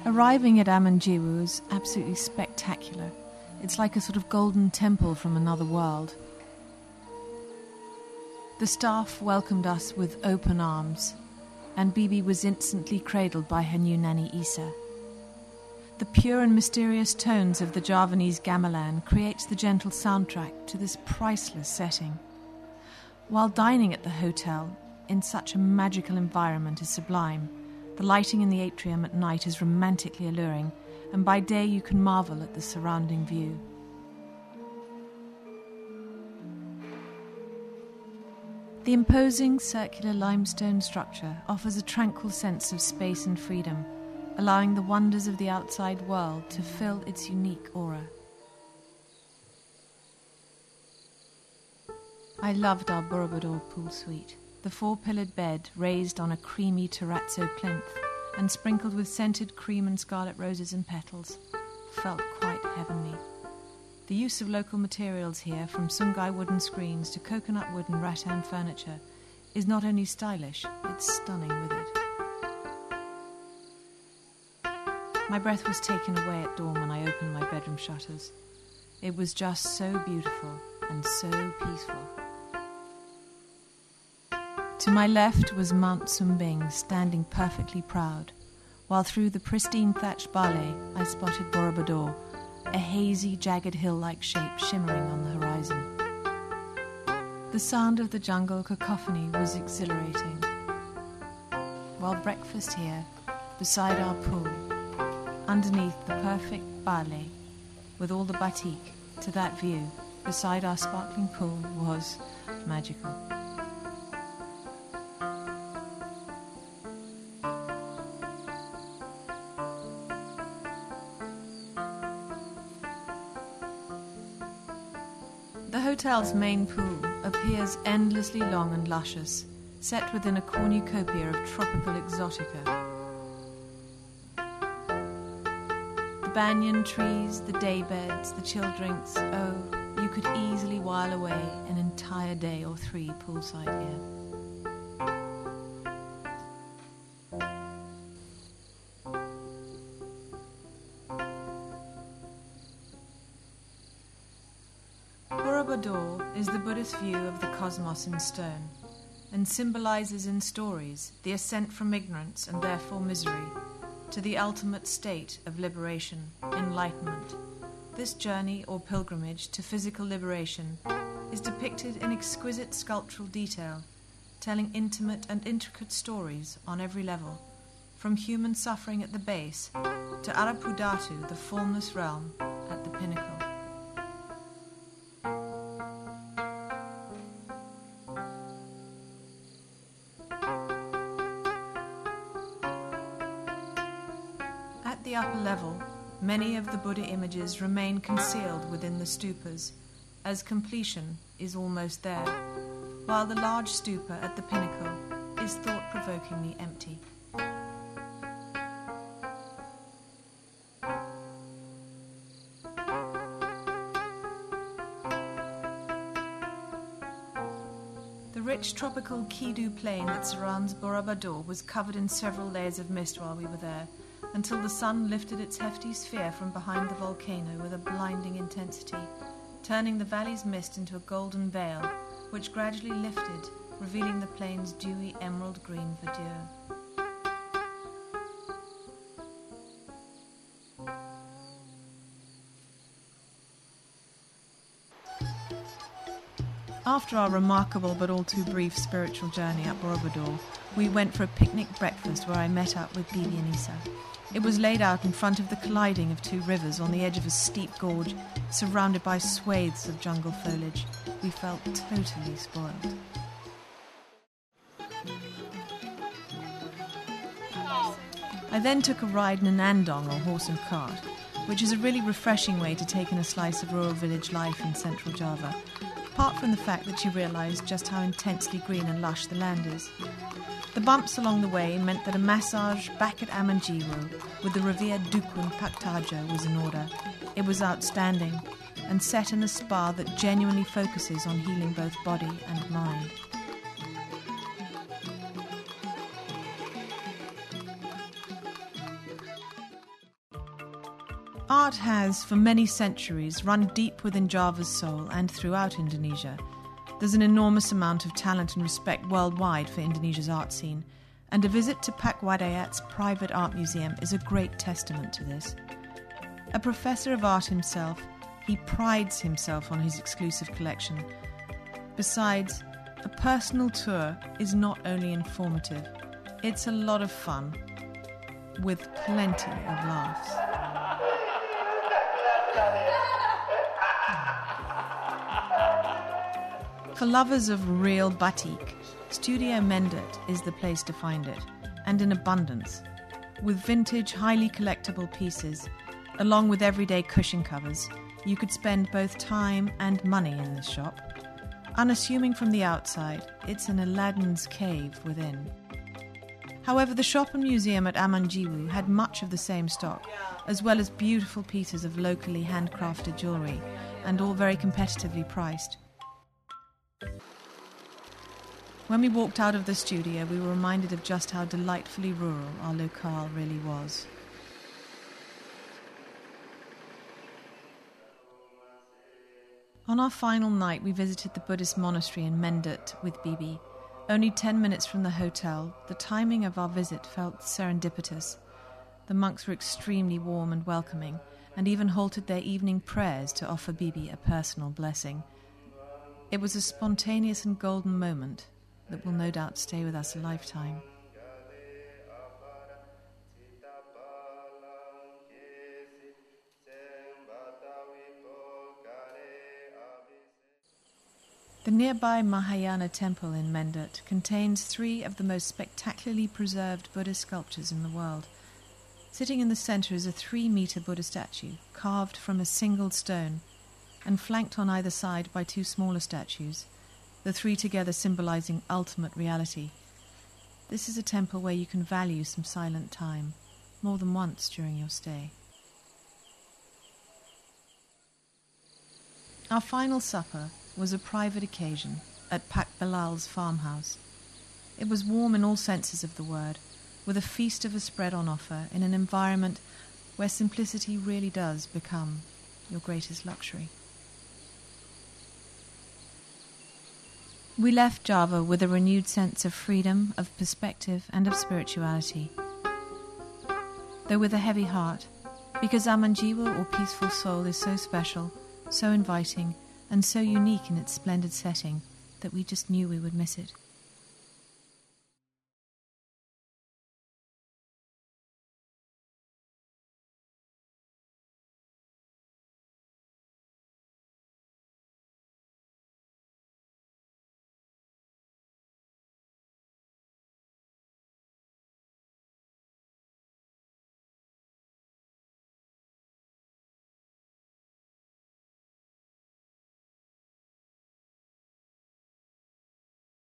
Arriving at Amanjiwu is absolutely spectacular. It's like a sort of golden temple from another world. The staff welcomed us with open arms, and Bibi was instantly cradled by her new nanny Isa. The pure and mysterious tones of the Javanese gamelan creates the gentle soundtrack to this priceless setting. While dining at the hotel, in such a magical environment is sublime. The lighting in the atrium at night is romantically alluring, and by day you can marvel at the surrounding view. The imposing circular limestone structure offers a tranquil sense of space and freedom, allowing the wonders of the outside world to fill its unique aura. I loved our Borobudur pool suite. The 4-pillared bed raised on a creamy terrazzo plinth and sprinkled with scented cream and scarlet roses and petals felt quite heavenly. The use of local materials here, from Sungai wooden screens to coconut wood and rattan furniture, is not only stylish, it's stunning with it. My breath was taken away at dawn when I opened my bedroom shutters. It was just so beautiful and so peaceful. To my left was Mount Sumbing standing perfectly proud, while through the pristine thatched bale I spotted Borobudur, a hazy, jagged hill-like shape shimmering on the horizon. The sound of the jungle cacophony was exhilarating. While breakfast here, beside our pool, underneath the perfect bale, with all the batik, to that view, beside our sparkling pool, was magical. The hotel's main pool appears endlessly long and luscious, set within a cornucopia of tropical exotica. The banyan trees, the daybeds, the chill drinks, oh, you could easily while away an entire day or 3 poolside here. Borobudur is the Buddhist view of the cosmos in stone, and symbolizes in stories the ascent from ignorance and therefore misery to the ultimate state of liberation, enlightenment. This journey or pilgrimage to physical liberation is depicted in exquisite sculptural detail, telling intimate and intricate stories on every level, from human suffering at the base to Arapudatu, the formless realm, at the pinnacle. At the upper level, many of the Buddha images remain concealed within the stupas, as completion is almost there, while the large stupa at the pinnacle is thought-provokingly empty. The rich tropical Kidu plain that surrounds Borobudur was covered in several layers of mist while we were there, until the sun lifted its hefty sphere from behind the volcano with a blinding intensity, turning the valley's mist into a golden veil, which gradually lifted, revealing the plain's dewy emerald green verdure. After our remarkable but all too brief spiritual journey up Borobudur, we went for a picnic breakfast where I met up with Bibi and Isa. It was laid out in front of the colliding of 2 rivers on the edge of a steep gorge, surrounded by swathes of jungle foliage. We felt totally spoiled. I then took a ride in an andong or horse and cart, which is a really refreshing way to take in a slice of rural village life in central Java, apart from the fact that you realise just how intensely green and lush the land is. The bumps along the way meant that a massage back at Amanjiwu with the revered Dukun Paktajo was in order. It was outstanding, and set in a spa that genuinely focuses on healing both body and mind. art has, for many centuries, run deep within Java's soul and throughout Indonesia. There's an enormous amount of talent and respect worldwide for Indonesia's art scene, and a visit to Pak Wadayat's private art museum is a great testament to this. A professor of art himself, he prides himself on his exclusive collection. Besides, a personal tour is not only informative, it's a lot of fun, with plenty of laughs. For lovers of real batik, Studio Mendet is the place to find it, and in abundance, with vintage, highly collectible pieces, along with everyday cushion covers. You could spend both time and money in this shop. Unassuming from the outside, it's an Aladdin's cave within. However, the shop and museum at Amanjiwu had much of the same stock, as well as beautiful pieces of locally handcrafted jewellery, and all very competitively priced. When we walked out of the studio, we were reminded of just how delightfully rural our locale really was. On our final night, we visited the Buddhist monastery in Mendet with Bibi. Only 10 minutes from the hotel, the timing of our visit felt serendipitous. The monks were extremely warm and welcoming, and even halted their evening prayers to offer Bibi a personal blessing. It was a spontaneous and golden moment that will no doubt stay with us a lifetime. The nearby Mahayana temple in Mendet contains 3 of the most spectacularly preserved Buddhist sculptures in the world. Sitting in the centre is a 3-metre Buddha statue, carved from a single stone, and flanked on either side by 2 smaller statues, the 3 together symbolising ultimate reality. This is a temple where you can value some silent time, more than once during your stay. Our final supper was a private occasion at Pak Bilal's farmhouse. It was warm in all senses of the word, with a feast of a spread on offer in an environment where simplicity really does become your greatest luxury. We left Java with a renewed sense of freedom, of perspective, and of spirituality. Though with a heavy heart, because Amanjiwu, or Peaceful Soul, is so special, so inviting, and so unique in its splendid setting that we just knew we would miss it.